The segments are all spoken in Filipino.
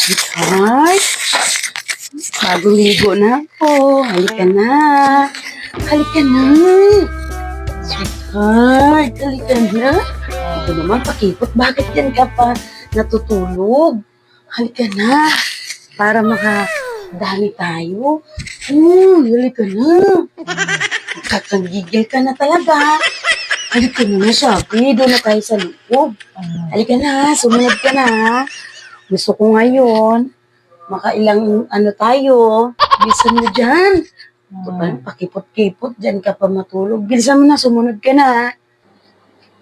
Sweetheart, bagong ligo na ako. Halika na. Halika na. Sweetheart, halika na. Ito naman, pakipot. Bakit yan ka pa natutulog? Halika na. Para makadami tayo. Halika na. Kakagigil ka na talaga. Halika na, sabi. Doon na tayo sa loob. Halika na, sumunod ka na. Gusto ko ngayon, makailang tayo. Bilisan mo dyan. Pakipot-kipot, dyan ka pa matulog. Bilisan mo na, sumunod ka na.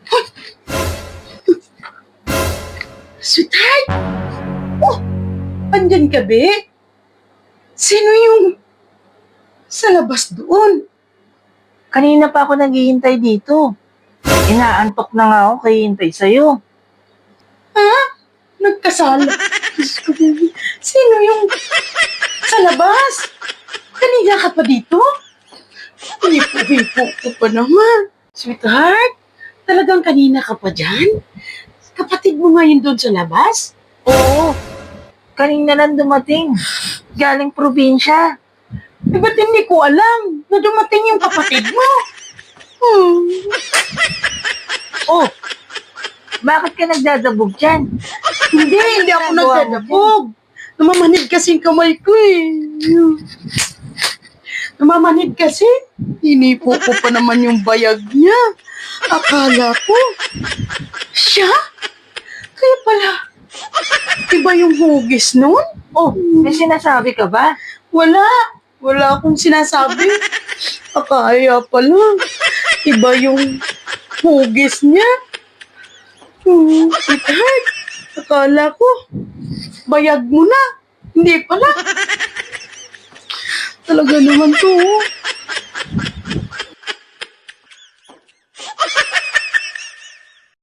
Hoy! Sweetheart! Oh! Andyan ka, be? Sino yung sa labas doon? Kanina pa ako naghihintay dito. Inaantok na nga ako kaya hintay sa'yo. Ha? Nagkasala? Diyos ko, baby. Sino yung sa labas? Kanina ka pa dito? Hipo-hipo ko pa naman. Sweetheart, talagang kanina ka pa dyan? Kapatid mo ngayon doon sa labas? Oo, kanina lang dumating. Galing probinsya. Ba't hindi ko alam na dumating yung kapatid mo? Oh, bakit ka nagdadabog dyan? Hindi ako nagdadabog. Namamanid kasi yung kamay ko eh. Namamanid kasi. Hinipo ko pa naman yung bayag niya. Akala ko, siya? Kaya pala, iba yung hugis nun? Oh, may sinasabi ka ba? Wala akong sinasabi. Akaya pala, iba yung hugis niya. Sweetheart, akala ko, bayag mo na. Hindi pala. Talaga naman to.